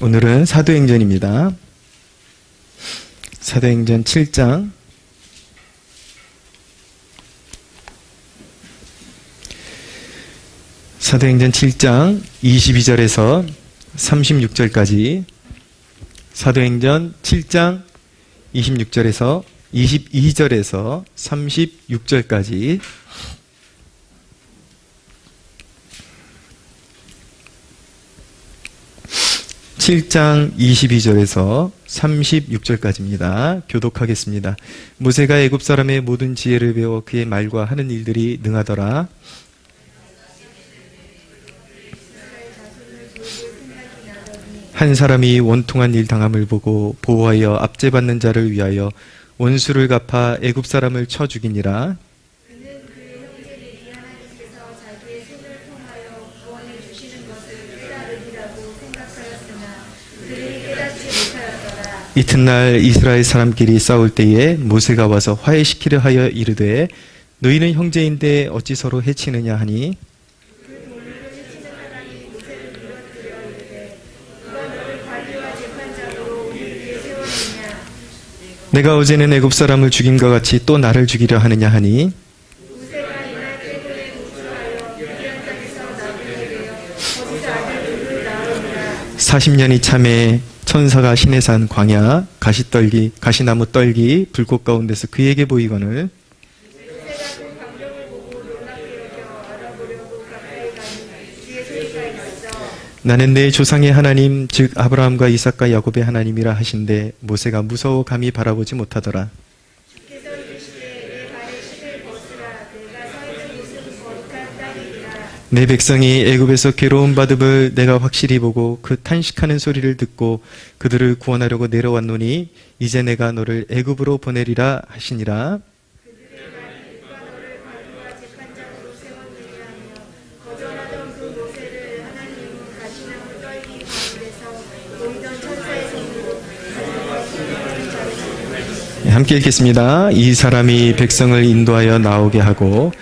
오늘은 사도행전입니다. 사도행전 7장 사도행전 7장 22절에서 36절까지 사도행전 7장 26절에서 22절에서 36절까지 (7장) 22절에서 36절까지입니다. 교독하겠습니다. 모세가 애굽 사람의 모든 지혜를 배워 그의 말과 하는 일들이 능하더라. 한 사람이 원통한 일 당함을 보고 보호하여 압제받는 자를 위하여 원수를 갚아 애굽 사람을 쳐 죽이니라. 그는 그의 형제를 이 하나님께서 자기의 손을 통하여 구원해 주시는 것을 깨달으리라고 생각하였으나 그들이 깨닫지 못하였더라. 이튿날 이스라엘 사람끼리 싸울 때에 모세가 와서 화해시키려 하여 이르되 너희는 형제인데 어찌 서로 해치느냐 하니 그 돌을 해치는 하나님이 모세를 무너뜨려 이르되 누가 너를 관리와 재판장으로 우리 위에 세웠느냐. 내가 어제는 애굽 사람을 죽임과 같이 또 나를 죽이려 하느냐 하니 모세가 이날 때문에 우주하여 미디안 땅에서 나그네 되어 거기서 아들들을 낳으니라. 40년이 참에 천사가 신의 산 광야 가시나무 떨기 불꽃 가운데서 그에게 보이거늘 모세가 그 광경을 보고 놀랍게 여겨 알아보려고 가까이 가니 뒤에 소리가 있어 나는 내 조상의 하나님 즉 아브라함과 이삭과 야곱의 하나님이라 하신데 모세가 무서워 감히 바라보지 못하더라. 주께서 이르시되 내 발에 신을 벗으라. 내가 서 있는 곳은 거룩한 땅이니라. 내 백성이 애굽에서 괴로움 받음을 내가 확실히 보고 그 탄식하는 소리를 듣고 그들을 구원하려고 내려왔노니 이제 내가 너를 애굽으로 보내리라 하시니라. 그들의 말이 누가 너를 관리와 재판장으로 세웠느냐 하며 거절하던 그 모세를 하나님은 가시나무 떨기 가운데서 보이던 천사의 손으로 가슴과 힘을 자르시니 함께 읽겠습니다. 이 사람이 백성을 인도하여 나오게 하고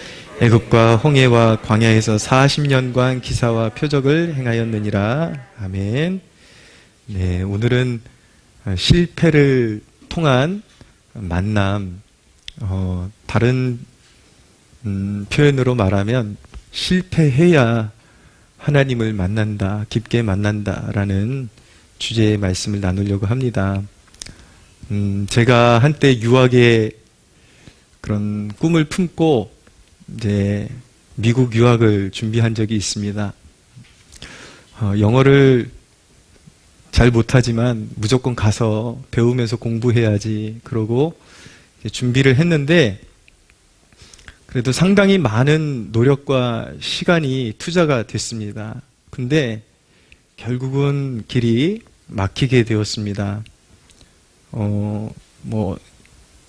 애굽과 홍해와 광야에서 40년간 기사와 표적을 행하였느니라. 아멘. 네, 오늘은 실패를 통한 만남, 다른 표현으로 말하면 실패해야 하나님을 만난다, 깊게 만난다라는 주제의 말씀을 나누려고 합니다. 제가 한때 유학의 그런 꿈을 품고 이제 미국 유학을 준비한 적이 있습니다. 영어를 잘 못하지만 무조건 가서 배우면서 공부해야지 그러고 준비를 했는데 그래도 상당히 많은 노력과 시간이 투자가 됐습니다. 근데 결국은 길이 막히게 되었습니다.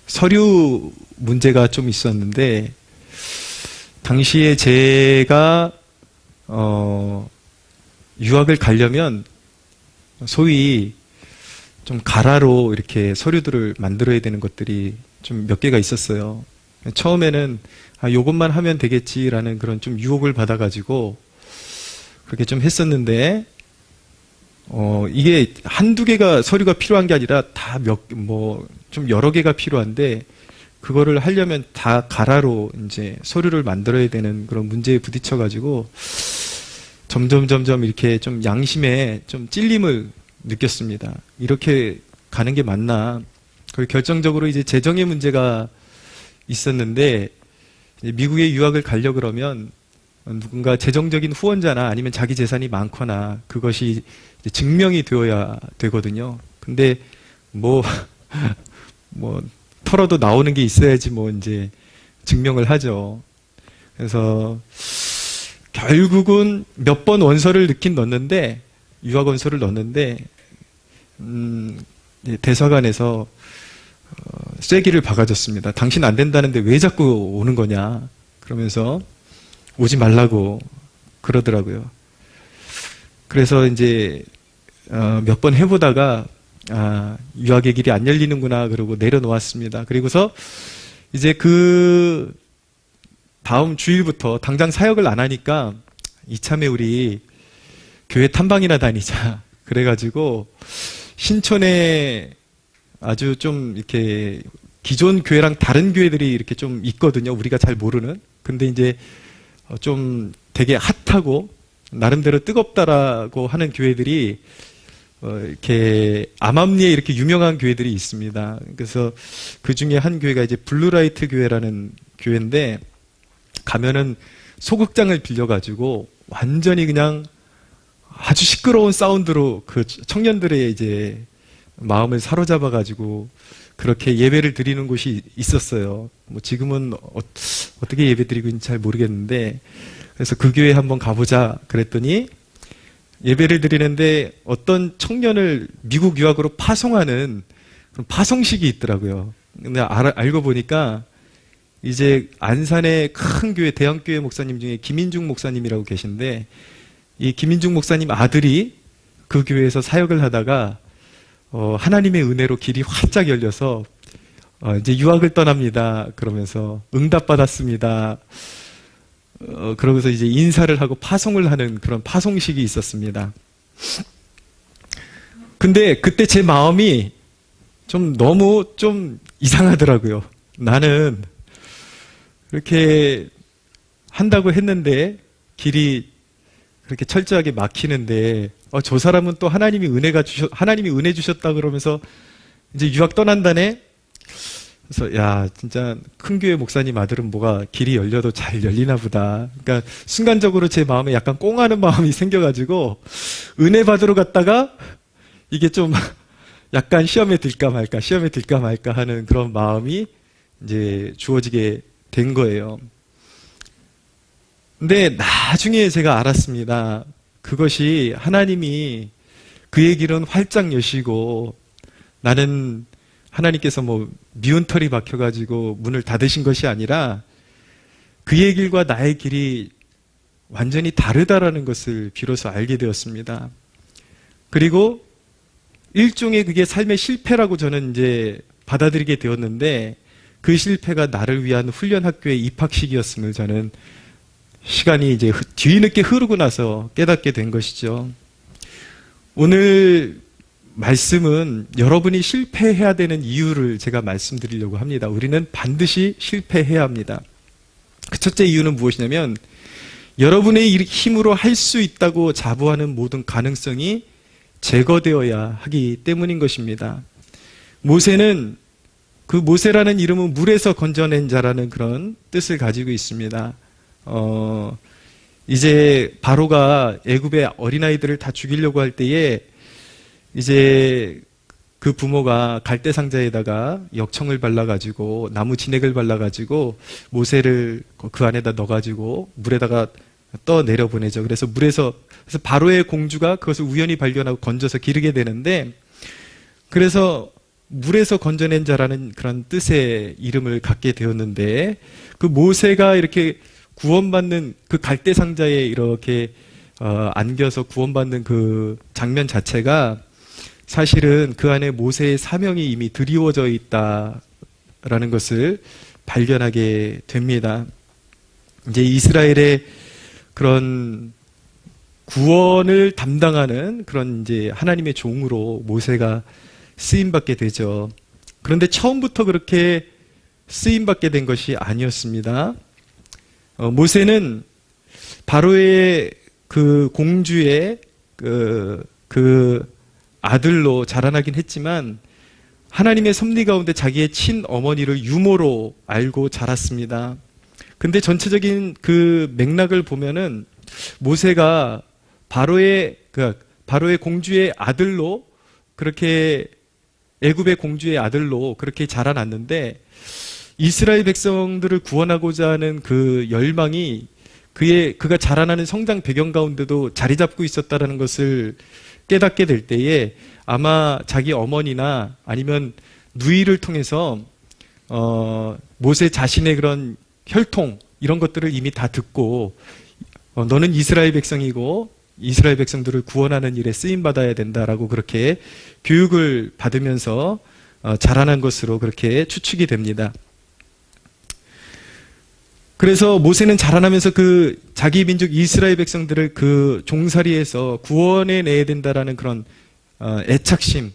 서류 문제가 좀 있었는데 당시에 제가 유학을 가려면 소위 좀 가라로 이렇게 서류들을 만들어야 되는 것들이 좀 몇 개가 있었어요. 처음에는 요것만 하면 되겠지라는 그런 좀 유혹을 받아가지고 그렇게 좀 했었는데 이게 한두 개가 서류가 필요한 게 아니라 다 좀 여러 개가 필요한데 그거를 하려면 다 가라로 이제 서류를 만들어야 되는 그런 문제에 부딪혀가지고 점점 이렇게 좀 양심에 좀 찔림을 느꼈습니다. 이렇게 가는 게 맞나? 그리고 결정적으로 이제 재정의 문제가 있었는데 미국에 유학을 가려 그러면 누군가 재정적인 후원자나 아니면 자기 재산이 많거나 그것이 증명이 되어야 되거든요. 근데 털어도 나오는 게 있어야지 이제 증명을 하죠. 그래서 결국은 몇 번 원서를 넣었는데 유학 원서를 넣었는데 대사관에서 쐐기를 박아줬습니다. 당신 안 된다는데 왜 자꾸 오는 거냐 그러면서 오지 말라고 그러더라고요. 그래서 이제 몇 번 해보다가 유학의 길이 안 열리는구나 그러고 내려놓았습니다. 그리고서 이제 그 다음 주일부터 당장 사역을 안 하니까 이참에 우리 교회 탐방이나 다니자 그래가지고 신촌에 아주 좀 이렇게 기존 교회랑 다른 교회들이 이렇게 좀 있거든요. 우리가 잘 모르는. 근데 이제 좀 되게 핫하고 나름대로 뜨겁다라고 하는 교회들이 이렇게 암암리에 이렇게 유명한 교회들이 있습니다. 그래서 그 중에 한 교회가 이제 블루라이트 교회라는 교회인데 가면은 소극장을 빌려가지고 완전히 그냥 아주 시끄러운 사운드로 그 청년들의 이제 마음을 사로잡아가지고 그렇게 예배를 드리는 곳이 있었어요. 뭐 지금은 어떻게 예배 드리고 있는지 잘 모르겠는데 그래서 그 교회에 한번 가보자 그랬더니 예배를 드리는데 어떤 청년을 미국 유학으로 파송하는 그런 파송식이 있더라고요. 근데 알고 보니까 이제 안산의 큰 교회, 대형교회 목사님 중에 김인중 목사님이라고 계신데 이 김인중 목사님 아들이 그 교회에서 사역을 하다가 하나님의 은혜로 길이 활짝 열려서 이제 유학을 떠납니다. 그러면서 응답받았습니다. 그러면서 이제 인사를 하고 파송을 하는 그런 파송식이 있었습니다. 근데 그때 제 마음이 좀 너무 좀 이상하더라고요. 나는 그렇게 한다고 했는데 길이 그렇게 철저하게 막히는데 저 사람은 또 하나님이 은혜 주셨다 그러면서 이제 유학 떠난다네. 그래서 야 진짜 큰 교회 목사님 아들은 뭐가 길이 열려도 잘 열리나 보다. 그러니까 순간적으로 제 마음에 약간 꽁하는 마음이 생겨가지고 은혜 받으러 갔다가 이게 좀 약간 시험에 들까 말까 하는 그런 마음이 이제 주어지게 된 거예요. 근데 나중에 제가 알았습니다. 그것이 하나님이 그의 길은 활짝 여시고 나는 하나님께서 뭐 미운 털이 박혀가지고 문을 닫으신 것이 아니라 그의 길과 나의 길이 완전히 다르다라는 것을 비로소 알게 되었습니다. 그리고 일종의 그게 삶의 실패라고 저는 이제 받아들이게 되었는데 그 실패가 나를 위한 훈련 학교의 입학식이었음을 저는 시간이 이제 뒤늦게 흐르고 나서 깨닫게 된 것이죠. 오늘 말씀은 여러분이 실패해야 되는 이유를 제가 말씀드리려고 합니다. 우리는 반드시 실패해야 합니다. 그 첫째 이유는 무엇이냐면 여러분의 힘으로 할 수 있다고 자부하는 모든 가능성이 제거되어야 하기 때문인 것입니다. 모세는 그 모세라는 이름은 물에서 건져낸 자라는 그런 뜻을 가지고 있습니다. 이제 바로가 애굽의 어린아이들을 다 죽이려고 할 때에 이제 그 부모가 갈대 상자에다가 역청을 발라가지고 나무 진액을 발라가지고 모세를 그 안에다 넣어가지고 물에다가 떠 내려보내죠. 그래서 그래서 바로의 공주가 그것을 우연히 발견하고 건져서 기르게 되는데 그래서 물에서 건져낸 자라는 그런 뜻의 이름을 갖게 되었는데 그 모세가 이렇게 구원받는 그 갈대 상자에 이렇게 안겨서 구원받는 그 장면 자체가 사실은 그 안에 모세의 사명이 이미 드리워져 있다라는 것을 발견하게 됩니다. 이제 이스라엘의 그런 구원을 담당하는 그런 이제 하나님의 종으로 모세가 쓰임받게 되죠. 그런데 처음부터 그렇게 쓰임받게 된 것이 아니었습니다. 모세는 바로의 그 공주의 그 아들로 자라나긴 했지만 하나님의 섭리 가운데 자기의 친어머니를 유모로 알고 자랐습니다. 근데 전체적인 그 맥락을 보면은 모세가 바로의 공주의 아들로 그렇게 애굽의 공주의 아들로 그렇게 자라났는데 이스라엘 백성들을 구원하고자 하는 그 열망이 그가 자라나는 성장 배경 가운데도 자리 잡고 있었다는 것을 깨닫게 될 때에 아마 자기 어머니나 아니면 누이를 통해서 모세 자신의 그런 혈통 이런 것들을 이미 다 듣고 너는 이스라엘 백성이고 이스라엘 백성들을 구원하는 일에 쓰임받아야 된다라고 그렇게 교육을 받으면서 자라난 것으로 그렇게 추측이 됩니다. 그래서 모세는 자라나면서 그 자기 민족 이스라엘 백성들을 그 종살이에서 구원해 내야 된다라는 그런 애착심,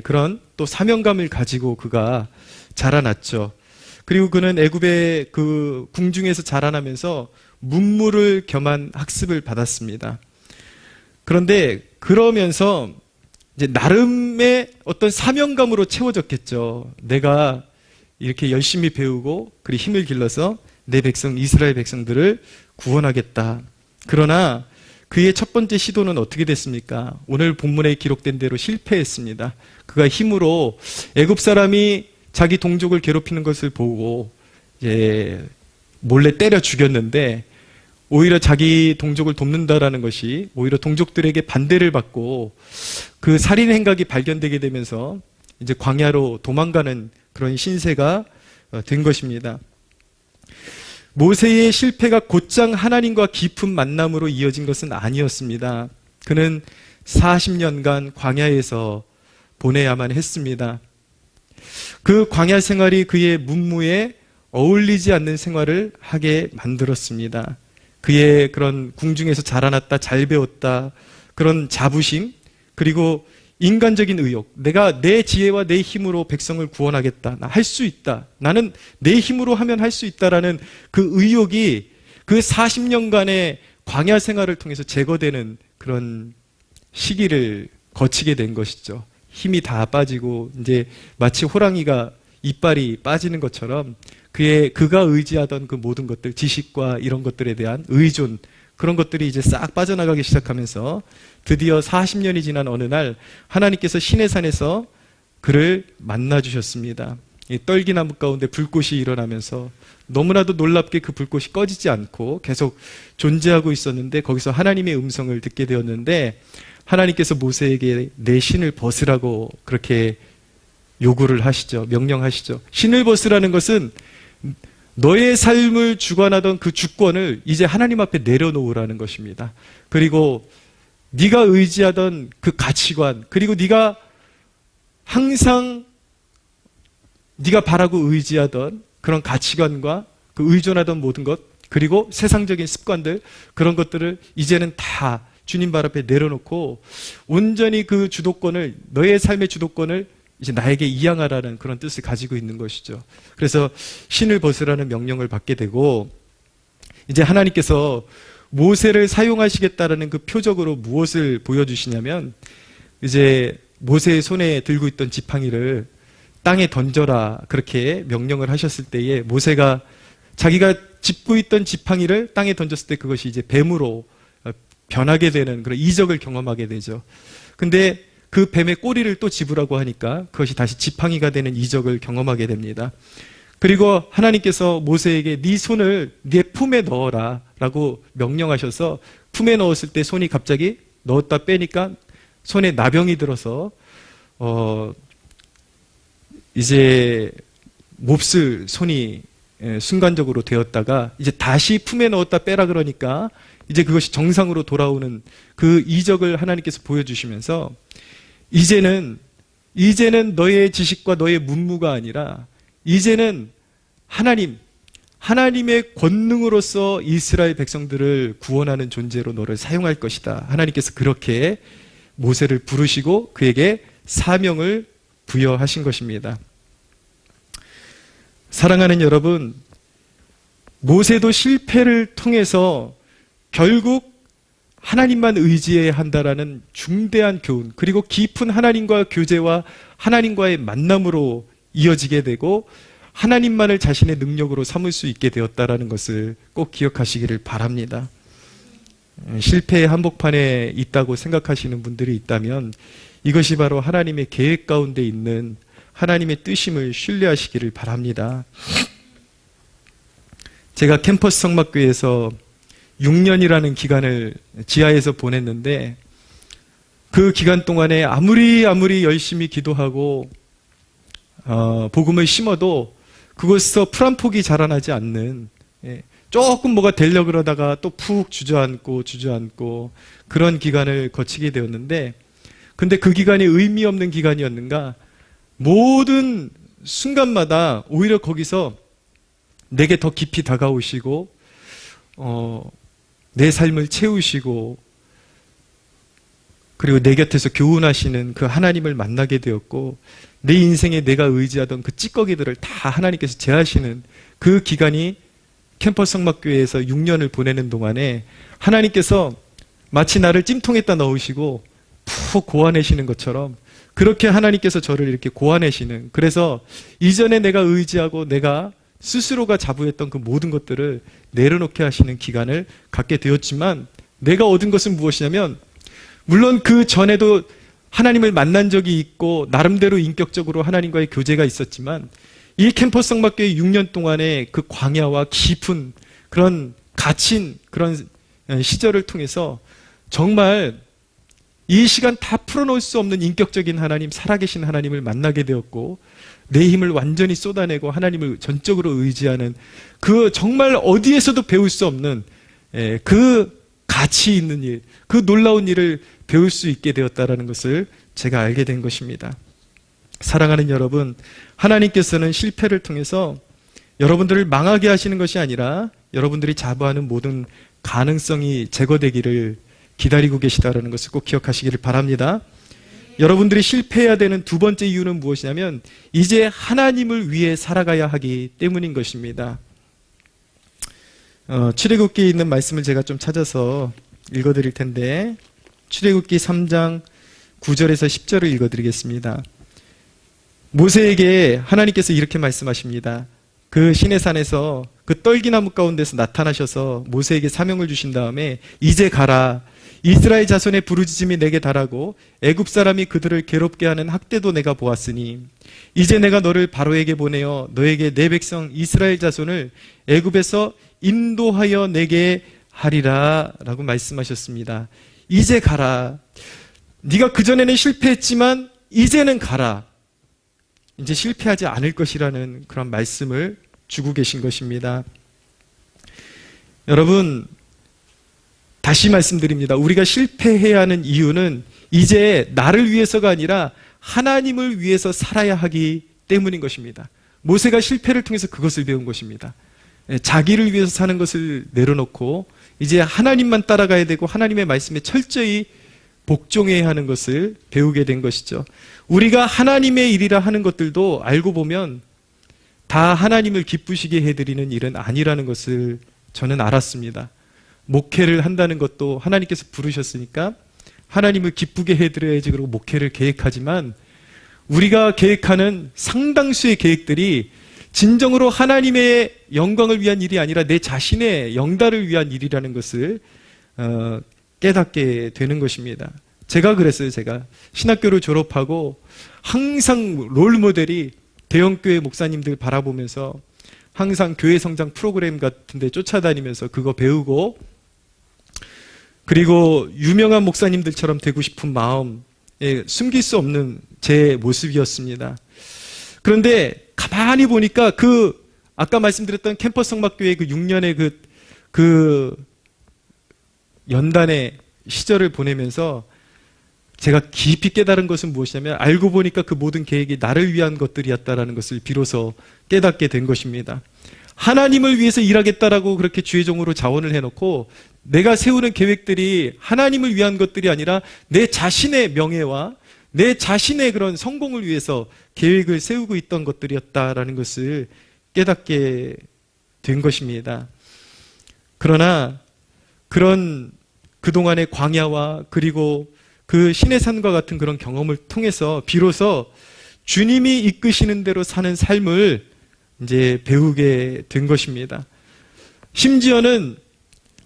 그런 또 사명감을 가지고 그가 자라났죠. 그리고 그는 애굽의 그 궁중에서 자라나면서 문무를 겸한 학습을 받았습니다. 그런데 그러면서 이제 나름의 어떤 사명감으로 채워졌겠죠. 내가 이렇게 열심히 배우고 그리고 힘을 길러서 내 백성 이스라엘 백성들을 구원하겠다. 그러나 그의 첫 번째 시도는 어떻게 됐습니까? 오늘 본문에 기록된 대로 실패했습니다. 그가 힘으로 애굽 사람이 자기 동족을 괴롭히는 것을 보고 이제 몰래 때려 죽였는데 오히려 자기 동족을 돕는다라는 것이 오히려 동족들에게 반대를 받고 그 살인 행각이 발견되게 되면서 이제 광야로 도망가는 그런 신세가 된 것입니다. 모세의 실패가 곧장 하나님과 깊은 만남으로 이어진 것은 아니었습니다. 그는 40년간 광야에서 보내야만 했습니다. 그 광야 생활이 그의 문무에 어울리지 않는 생활을 하게 만들었습니다. 그의 그런 궁중에서 자라났다, 잘 배웠다, 그런 자부심, 그리고 인간적인 의욕, 내가 내 지혜와 내 힘으로 백성을 구원하겠다, 나 할 수 있다, 나는 내 힘으로 하면 할 수 있다라는 그 의욕이 그 40년간의 광야 생활을 통해서 제거되는 그런 시기를 거치게 된 것이죠. 힘이 다 빠지고 이제 마치 호랑이가 이빨이 빠지는 것처럼 그가 의지하던 그 모든 것들, 지식과 이런 것들에 대한 의존, 그런 것들이 이제 싹 빠져나가기 시작하면서 드디어 40년이 지난 어느 날 하나님께서 시내산에서 그를 만나 주셨습니다. 이 떨기나무 가운데 불꽃이 일어나면서 너무나도 놀랍게 그 불꽃이 꺼지지 않고 계속 존재하고 있었는데 거기서 하나님의 음성을 듣게 되었는데 하나님께서 모세에게 내 신을 벗으라고 그렇게 요구를 하시죠. 명령하시죠. 신을 벗으라는 것은 너의 삶을 주관하던 그 주권을 이제 하나님 앞에 내려놓으라는 것입니다. 그리고 네가 의지하던 그 가치관, 그리고 네가 항상 네가 바라고 의지하던 그런 가치관과 그 의존하던 모든 것, 그리고 세상적인 습관들, 그런 것들을 이제는 다 주님 발 앞에 내려놓고 온전히 그 주도권을, 너의 삶의 주도권을 이제 나에게 이양하라는 그런 뜻을 가지고 있는 것이죠. 그래서 신을 벗으라는 명령을 받게 되고 이제 하나님께서 모세를 사용하시겠다라는 그 표적으로 무엇을 보여주시냐면 이제 모세의 손에 들고 있던 지팡이를 땅에 던져라 그렇게 명령을 하셨을 때에 모세가 자기가 짚고 있던 지팡이를 땅에 던졌을 때 그것이 이제 뱀으로 변하게 되는 그런 이적을 경험하게 되죠. 근데 그 뱀의 꼬리를 또 집으라고 하니까 그것이 다시 지팡이가 되는 이적을 경험하게 됩니다. 그리고 하나님께서 모세에게 네 손을 네 품에 넣어라 라고 명령하셔서 품에 넣었을 때 손이 갑자기 넣었다 빼니까 손에 나병이 들어서 이제 몹쓸 손이 순간적으로 되었다가 이제 다시 품에 넣었다 빼라 그러니까 이제 그것이 정상으로 돌아오는 그 이적을 하나님께서 보여주시면서 이제는 너의 지식과 너의 문무가 아니라 이제는 하나님의 권능으로서 이스라엘 백성들을 구원하는 존재로 너를 사용할 것이다. 하나님께서 그렇게 모세를 부르시고 그에게 사명을 부여하신 것입니다. 사랑하는 여러분, 모세도 실패를 통해서 결국 하나님만 의지해야 한다라는 중대한 교훈, 그리고 깊은 하나님과 교제와 하나님과의 만남으로 이어지게 되고 하나님만을 자신의 능력으로 삼을 수 있게 되었다라는 것을 꼭 기억하시기를 바랍니다. 실패의 한복판에 있다고 생각하시는 분들이 있다면 이것이 바로 하나님의 계획 가운데 있는 하나님의 뜻임을 신뢰하시기를 바랍니다. 제가 캠퍼스 성막교회에서 6년이라는 기간을 지하에서 보냈는데 그 기간 동안에 아무리 열심히 기도하고 복음을 심어도 그곳에서 풀 한 폭이 자라나지 않는, 조금 뭐가 되려고 그러다가 또 푹 주저앉고 그런 기간을 거치게 되었는데 근데 그 기간이 의미 없는 기간이었는가? 모든 순간마다 오히려 거기서 내게 더 깊이 다가오시고 내 삶을 채우시고 그리고 내 곁에서 교훈하시는 그 하나님을 만나게 되었고 내 인생에 내가 의지하던 그 찌꺼기들을 다 하나님께서 제하시는 그 기간이 캠퍼스 성막교회에서 6년을 보내는 동안에 하나님께서 마치 나를 찜통에다 넣으시고 푹 고아내시는 것처럼 그렇게 하나님께서 저를 이렇게 고아내시는, 그래서 이전에 내가 의지하고 내가 스스로가 자부했던 그 모든 것들을 내려놓게 하시는 기간을 갖게 되었지만, 내가 얻은 것은 무엇이냐면, 물론 그 전에도 하나님을 만난 적이 있고 나름대로 인격적으로 하나님과의 교제가 있었지만, 이 캠퍼스 성막교회 6년 동안의 그 광야와 깊은 그런 갇힌 그런 시절을 통해서 정말 이 시간 다 풀어놓을 수 없는 인격적인 하나님, 살아계신 하나님을 만나게 되었고, 내 힘을 완전히 쏟아내고 하나님을 전적으로 의지하는 그 정말 어디에서도 배울 수 없는 그 가치 있는 일, 그 놀라운 일을 배울 수 있게 되었다는 것을 제가 알게 된 것입니다. 사랑하는 여러분, 하나님께서는 실패를 통해서 여러분들을 망하게 하시는 것이 아니라 여러분들이 자부하는 모든 가능성이 제거되기를 기다리고 계시다는 것을 꼭 기억하시기를 바랍니다. 여러분들이 실패해야 되는 두 번째 이유는 무엇이냐면, 이제 하나님을 위해 살아가야 하기 때문인 것입니다. 출애굽기에 있는 말씀을 제가 좀 찾아서 읽어드릴 텐데, 출애굽기 3장 9절에서 10절을 읽어드리겠습니다. 모세에게 하나님께서 이렇게 말씀하십니다. 그 시내산에서 그 떨기나무 가운데서 나타나셔서 모세에게 사명을 주신 다음에, 이제 가라. 이스라엘 자손의 부르짖음이 내게 달하고 애굽 사람이 그들을 괴롭게 하는 학대도 내가 보았으니 이제 내가 너를 바로에게 보내어 너에게 내 백성 이스라엘 자손을 애굽에서 인도하여 내게 하리라 라고 말씀하셨습니다. 이제 가라. 네가 그전에는 실패했지만 이제는 가라. 이제 실패하지 않을 것이라는 그런 말씀을 주고 계신 것입니다. 여러분, 다시 말씀드립니다. 우리가 실패해야 하는 이유는 이제 나를 위해서가 아니라 하나님을 위해서 살아야 하기 때문인 것입니다. 모세가 실패를 통해서 그것을 배운 것입니다. 자기를 위해서 사는 것을 내려놓고 이제 하나님만 따라가야 되고 하나님의 말씀에 철저히 복종해야 하는 것을 배우게 된 것이죠. 우리가 하나님의 일이라 하는 것들도 알고 보면 다 하나님을 기쁘시게 해드리는 일은 아니라는 것을 저는 알았습니다. 목회를 한다는 것도 하나님께서 부르셨으니까 하나님을 기쁘게 해드려야지 그러고 목회를 계획하지만, 우리가 계획하는 상당수의 계획들이 진정으로 하나님의 영광을 위한 일이 아니라 내 자신의 영달을 위한 일이라는 것을 깨닫게 되는 것입니다. 제가 그랬어요. 제가 신학교를 졸업하고 항상 롤모델이 대형교회 목사님들 바라보면서 항상 교회 성장 프로그램 같은 데 쫓아다니면서 그거 배우고, 그리고 유명한 목사님들처럼 되고 싶은 마음, 숨길 수 없는 제 모습이었습니다. 그런데 가만히 보니까 아까 말씀드렸던 캠퍼스 성막교회 그 6년의 그 연단의 시절을 보내면서 제가 깊이 깨달은 것은 무엇이냐면, 알고 보니까 그 모든 계획이 나를 위한 것들이었다는 것을 비로소 깨닫게 된 것입니다. 하나님을 위해서 일하겠다라고 그렇게 주의 종으로 자원을 해놓고 내가 세우는 계획들이 하나님을 위한 것들이 아니라 내 자신의 명예와 내 자신의 그런 성공을 위해서 계획을 세우고 있던 것들이었다라는 것을 깨닫게 된 것입니다. 그러나 그런 그동안의 광야와 그리고 그 신의 산과 같은 그런 경험을 통해서 비로소 주님이 이끄시는 대로 사는 삶을 이제 배우게 된 것입니다. 심지어는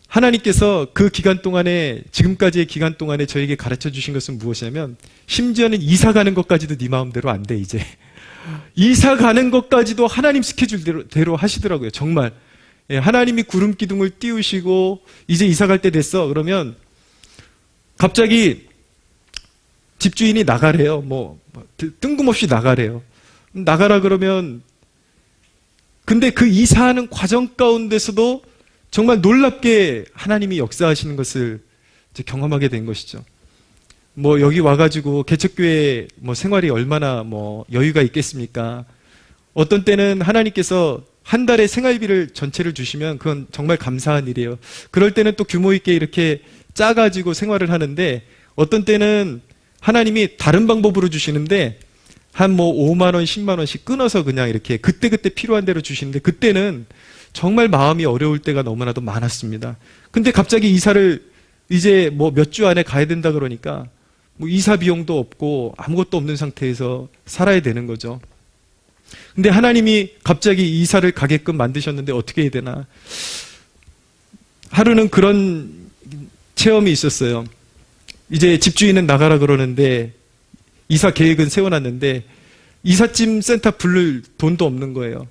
하나님께서 그 기간 동안에, 지금까지의 기간 동안에 저에게 가르쳐 주신 것은 무엇이냐면, 심지어는 이사 가는 것까지도 네 마음대로 안 돼, 이제. 이사 가는 것까지도 하나님 스케줄대로 하시더라고요, 정말. 하나님이 구름 기둥을 띄우시고, 이제 이사 갈 때 됐어. 그러면, 갑자기 집주인이 나가래요. 뜬금없이 나가래요. 나가라 그러면, 근데 그 이사하는 과정 가운데서도 정말 놀랍게 하나님이 역사하시는 것을 이제 경험하게 된 것이죠. 여기 와가지고 개척교회 생활이 얼마나 여유가 있겠습니까? 어떤 때는 하나님께서 한 달에 생활비를 전체를 주시면 그건 정말 감사한 일이에요. 그럴 때는 또 규모 있게 이렇게 짜가지고 생활을 하는데, 어떤 때는 하나님이 다른 방법으로 주시는데 한 뭐 5만 원, 10만 원씩 끊어서 그냥 이렇게 그때그때 필요한 대로 주시는데, 그때는 정말 마음이 어려울 때가 너무나도 많았습니다. 근데 갑자기 이사를 이제 뭐 몇 주 안에 가야 된다 그러니까 뭐 이사 비용도 없고 아무것도 없는 상태에서 살아야 되는 거죠. 근데 하나님이 갑자기 이사를 가게끔 만드셨는데 어떻게 해야 되나? 하루는 그런 체험이 있었어요. 이제 집주인은 나가라 그러는데 이사 계획은 세워놨는데 이삿짐 센터 부를 돈도 없는 거예요.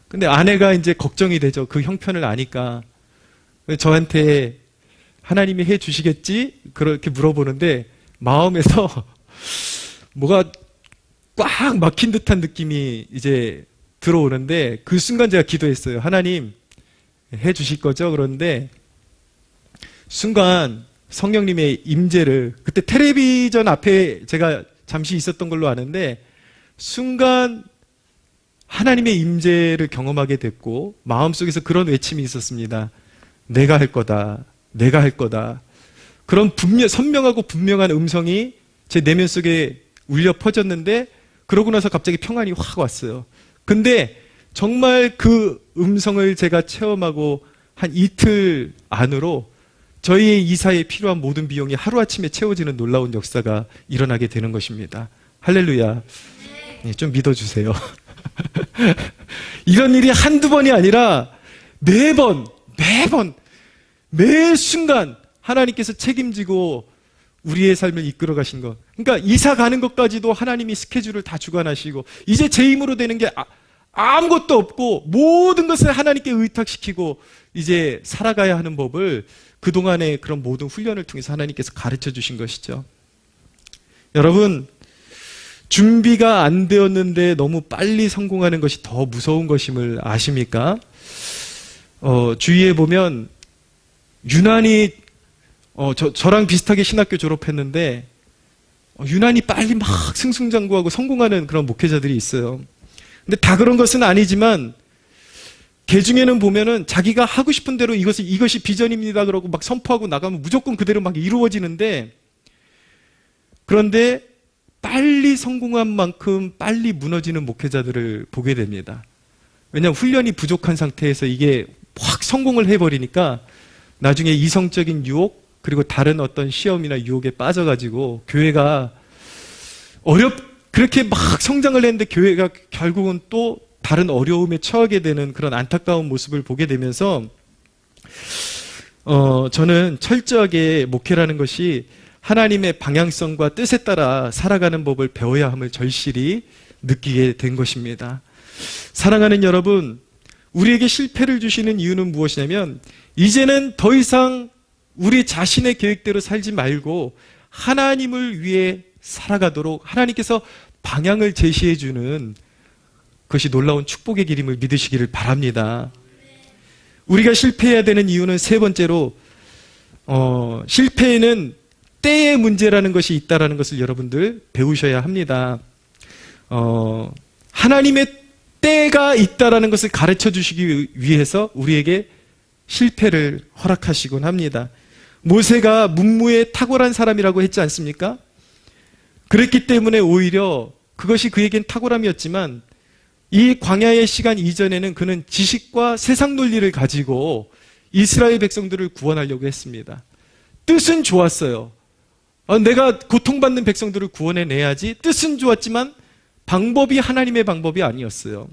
근데 아내가 이제 걱정이 되죠. 그 형편을 아니까. 저한테 하나님이 해 주시겠지? 그렇게 물어보는데 마음에서 뭐가 꽉 막힌 듯한 느낌이 이제 들어오는데, 그 순간 제가 기도했어요. 하나님, 해 주실 거죠? 그런데 순간 성령님의 임재를, 그때 텔레비전 앞에 제가 잠시 있었던 걸로 아는데, 순간 하나님의 임재를 경험하게 됐고 마음속에서 그런 외침이 있었습니다. 내가 할 거다. 내가 할 거다. 그런 선명하고 분명한 음성이 제 내면 속에 울려 퍼졌는데, 그러고 나서 갑자기 평안이 확 왔어요. 근데 정말 그 음성을 제가 체험하고 한 이틀 안으로 저희의 이사에 필요한 모든 비용이 하루아침에 채워지는 놀라운 역사가 일어나게 되는 것입니다. 할렐루야. 네, 좀 믿어주세요. 이런 일이 한두 번이 아니라 매번, 매 순간 하나님께서 책임지고 우리의 삶을 이끌어 가신 것. 그러니까 이사 가는 것까지도 하나님이 스케줄을 다 주관하시고, 이제 제 힘으로 되는 게 아무것도 없고 모든 것을 하나님께 의탁시키고 이제 살아가야 하는 법을 그동안의 그런 모든 훈련을 통해서 하나님께서 가르쳐 주신 것이죠. 여러분, 준비가 안 되었는데 너무 빨리 성공하는 것이 더 무서운 것임을 아십니까? 주위에 보면 유난히 저랑 비슷하게 신학교 졸업했는데 유난히 빨리 막 승승장구하고 성공하는 그런 목회자들이 있어요. 근데 다 그런 것은 아니지만 개 중에는 보면은 자기가 하고 싶은 대로 이것이 비전입니다 그러고 막 선포하고 나가면 무조건 그대로 막 이루어지는데, 그런데 빨리 성공한 만큼 빨리 무너지는 목회자들을 보게 됩니다. 왜냐하면 훈련이 부족한 상태에서 이게 확 성공을 해버리니까 나중에 이성적인 유혹, 그리고 다른 어떤 시험이나 유혹에 빠져가지고 교회가 그렇게 막 성장을 했는데 교회가 결국은 또 다른 어려움에 처하게 되는 그런 안타까운 모습을 보게 되면서 저는 철저하게 목회라는 것이 하나님의 방향성과 뜻에 따라 살아가는 법을 배워야 함을 절실히 느끼게 된 것입니다. 사랑하는 여러분, 우리에게 실패를 주시는 이유는 무엇이냐면, 이제는 더 이상 우리 자신의 계획대로 살지 말고 하나님을 위해 살아가도록 하나님께서 방향을 제시해 주는 그것이 놀라운 축복의 길임을 믿으시기를 바랍니다. 우리가 실패해야 되는 이유는 세 번째로, 실패에는 때의 문제라는 것이 있다는 것을 여러분들 배우셔야 합니다. 하나님의 때가 있다는 것을 가르쳐 주시기 위해서 우리에게 실패를 허락하시곤 합니다. 모세가 문무에 탁월한 사람이라고 했지 않습니까? 그랬기 때문에 오히려 그것이 그에겐 탁월함이었지만, 이 광야의 시간 이전에는 그는 지식과 세상 논리를 가지고 이스라엘 백성들을 구원하려고 했습니다. 뜻은 좋았어요. 내가 고통받는 백성들을 구원해내야지. 뜻은 좋았지만 방법이 하나님의 방법이 아니었어요.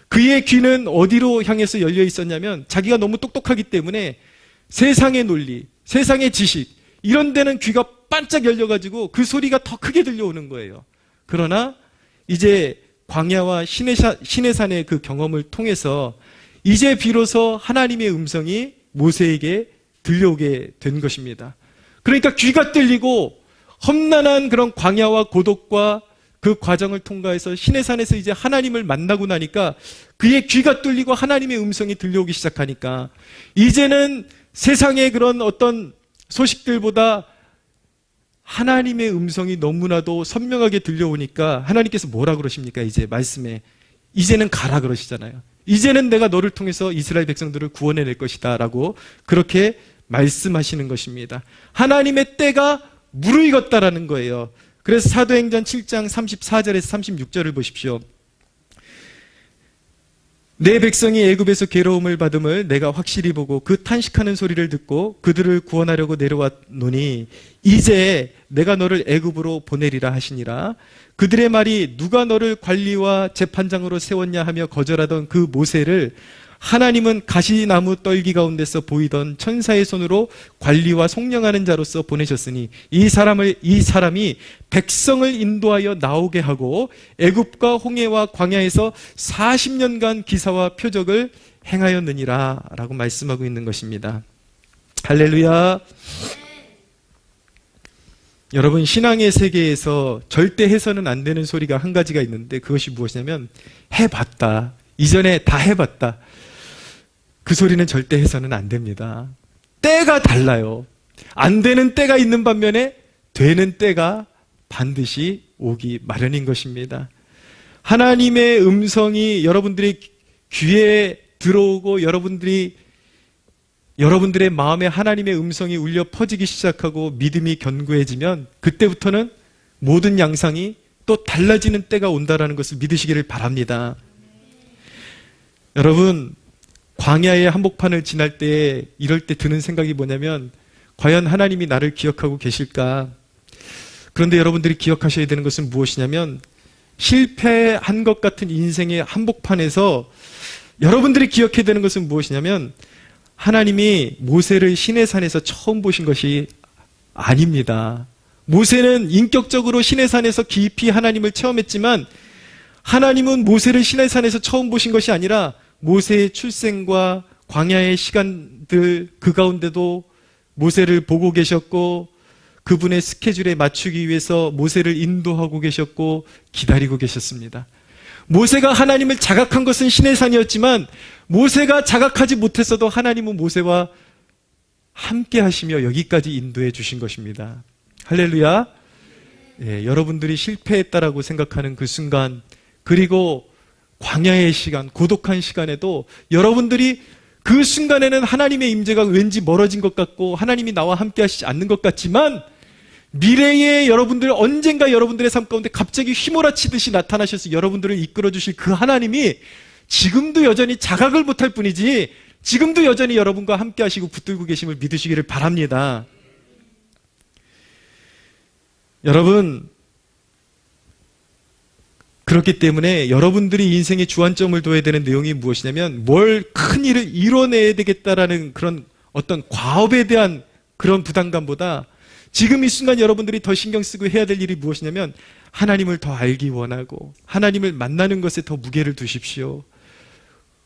그의 귀는 어디로 향해서 열려 있었냐면, 자기가 너무 똑똑하기 때문에 세상의 논리, 세상의 지식, 이런 데는 귀가 반짝 열려가지고 그 소리가 더 크게 들려오는 거예요. 그러나 이제 광야와 시내산의 그 경험을 통해서 이제 비로소 하나님의 음성이 모세에게 들려오게 된 것입니다. 그러니까 귀가 뚫리고 험난한 그런 광야와 고독과 그 과정을 통과해서 시내산에서 이제 하나님을 만나고 나니까 그의 귀가 뚫리고 하나님의 음성이 들려오기 시작하니까, 이제는 세상의 그런 어떤 소식들보다 하나님의 음성이 너무나도 선명하게 들려오니까 하나님께서 뭐라 그러십니까? 이제 말씀에 이제는 가라 그러시잖아요. 이제는 내가 너를 통해서 이스라엘 백성들을 구원해낼 것이다 라고 그렇게 말씀하시는 것입니다. 하나님의 때가 무르익었다라는 거예요. 그래서 사도행전 7장 34절에서 36절을 보십시오. 내 백성이 애굽에서 괴로움을 받음을 내가 확실히 보고 그 탄식하는 소리를 듣고 그들을 구원하려고 내려왔노니 이제 내가 너를 애굽으로 보내리라 하시니라. 그들의 말이 누가 너를 관리와 재판장으로 세웠냐 하며 거절하던 그 모세를 하나님은 가시나무 떨기 가운데서 보이던 천사의 손으로 관리와 속령하는 자로서 보내셨으니 이 사람이 백성을 인도하여 나오게 하고 애굽과 홍해와 광야에서 40년간 기사와 표적을 행하였느니라 라고 말씀하고 있는 것입니다. 할렐루야. 여러분, 신앙의 세계에서 절대 해서는 안 되는 소리가 한 가지가 있는데 그것이 무엇이냐면 해봤다. 이전에 다 해봤다. 그 소리는 절대 해서는 안 됩니다. 때가 달라요. 안 되는 때가 있는 반면에 되는 때가 반드시 오기 마련인 것입니다. 하나님의 음성이 여러분들의 귀에 들어오고 여러분들의 마음에 하나님의 음성이 울려 퍼지기 시작하고 믿음이 견고해지면 그때부터는 모든 양상이 또 달라지는 때가 온다는 것을 믿으시기를 바랍니다. 여러분, 광야의 한복판을 지날 때 이럴 때 드는 생각이 뭐냐면 과연 하나님이 나를 기억하고 계실까? 그런데 여러분들이 기억하셔야 되는 것은 무엇이냐면 실패한 것 같은 인생의 한복판에서 여러분들이 기억해야 되는 것은 무엇이냐면 하나님이 모세를 시내산에서 처음 보신 것이 아닙니다. 모세는 인격적으로 시내산에서 깊이 하나님을 체험했지만 하나님은 모세를 시내산에서 처음 보신 것이 아니라 모세의 출생과 광야의 시간들 그 가운데도 모세를 보고 계셨고 그분의 스케줄에 맞추기 위해서 모세를 인도하고 계셨고 기다리고 계셨습니다. 모세가 하나님을 자각한 것은 시내산이었지만 모세가 자각하지 못했어도 하나님은 모세와 함께 하시며 여기까지 인도해 주신 것입니다. 할렐루야. 예, 여러분들이 실패했다라고 생각하는 그 순간 그리고 광야의 시간, 고독한 시간에도 여러분들이 그 순간에는 하나님의 임재가 왠지 멀어진 것 같고 하나님이 나와 함께 하시지 않는 것 같지만 미래에 여러분들 언젠가 여러분들의 삶 가운데 갑자기 휘몰아치듯이 나타나셔서 여러분들을 이끌어 주실 그 하나님이 지금도 여전히 자각을 못할 뿐이지 지금도 여전히 여러분과 함께 하시고 붙들고 계심을 믿으시기를 바랍니다. 여러분, 그렇기 때문에 여러분들이 인생의 주안점을 둬야 되는 내용이 무엇이냐면 뭘 큰 일을 이뤄내야 되겠다라는 그런 어떤 과업에 대한 그런 부담감보다 지금 이 순간 여러분들이 더 신경 쓰고 해야 될 일이 무엇이냐면 하나님을 더 알기 원하고 하나님을 만나는 것에 더 무게를 두십시오.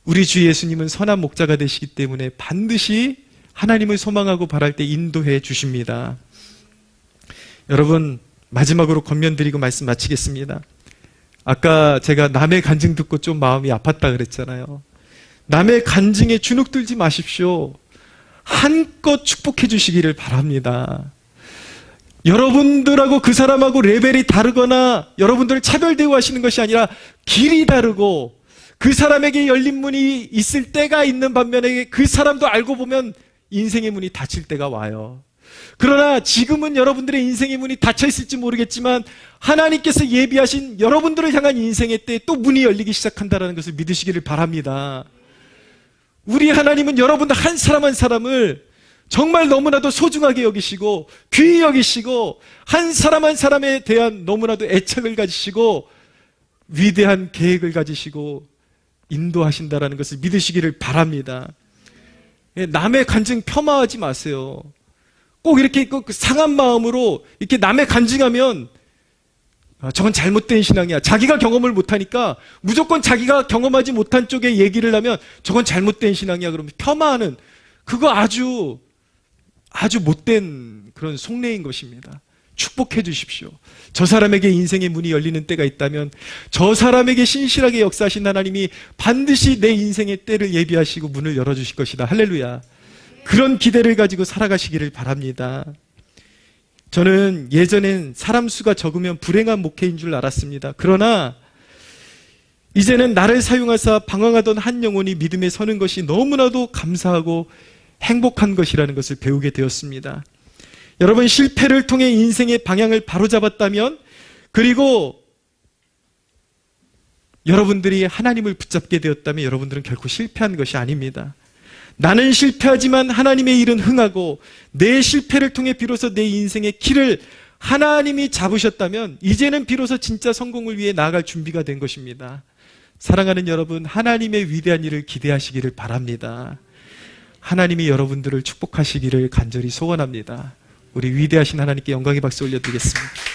우리 주 예수님은 선한 목자가 되시기 때문에 반드시 하나님을 소망하고 바랄 때 인도해 주십니다. 여러분, 마지막으로 권면드리고 말씀 마치겠습니다. 아까 제가 남의 간증 듣고 좀 마음이 아팠다 그랬잖아요. 남의 간증에 주눅들지 마십시오. 한껏 축복해 주시기를 바랍니다. 여러분들하고 그 사람하고 레벨이 다르거나 여러분들을 차별 대우하시는 것이 아니라 길이 다르고 그 사람에게 열린 문이 있을 때가 있는 반면에 그 사람도 알고 보면 인생의 문이 닫힐 때가 와요. 그러나 지금은 여러분들의 인생의 문이 닫혀 있을지 모르겠지만 하나님께서 예비하신 여러분들을 향한 인생의 때에 또 문이 열리기 시작한다는 것을 믿으시기를 바랍니다. 우리 하나님은 여러분들 한 사람 한 사람을 정말 너무나도 소중하게 여기시고 귀히 여기시고 한 사람 한 사람에 대한 너무나도 애착을 가지시고 위대한 계획을 가지시고 인도하신다는 것을 믿으시기를 바랍니다. 남의 간증 폄하하지 마세요. 꼭 이렇게 상한 마음으로 이렇게 남의 간증하면 저건 잘못된 신앙이야. 자기가 경험을 못하니까 무조건 자기가 경험하지 못한 쪽에 얘기를 하면 저건 잘못된 신앙이야. 그러면 폄하하는 그거 아주 못된 그런 속내인 것입니다. 축복해 주십시오. 저 사람에게 인생의 문이 열리는 때가 있다면 저 사람에게 신실하게 역사하신 하나님이 반드시 내 인생의 때를 예비하시고 문을 열어주실 것이다. 할렐루야. 그런 기대를 가지고 살아가시기를 바랍니다. 저는 예전엔 사람 수가 적으면 불행한 목회인 줄 알았습니다. 그러나 이제는 나를 사용하사 방황하던 한 영혼이 믿음에 서는 것이 너무나도 감사하고 행복한 것이라는 것을 배우게 되었습니다. 여러분, 실패를 통해 인생의 방향을 바로잡았다면, 그리고 여러분들이 하나님을 붙잡게 되었다면 여러분들은 결코 실패한 것이 아닙니다. 나는 실패하지만 하나님의 일은 흥하고, 내 실패를 통해 비로소 내 인생의 길을 하나님이 잡으셨다면 이제는 비로소 진짜 성공을 위해 나아갈 준비가 된 것입니다. 사랑하는 여러분, 하나님의 위대한 일을 기대하시기를 바랍니다. 하나님이 여러분들을 축복하시기를 간절히 소원합니다. 우리 위대하신 하나님께 영광의 박수 올려드리겠습니다.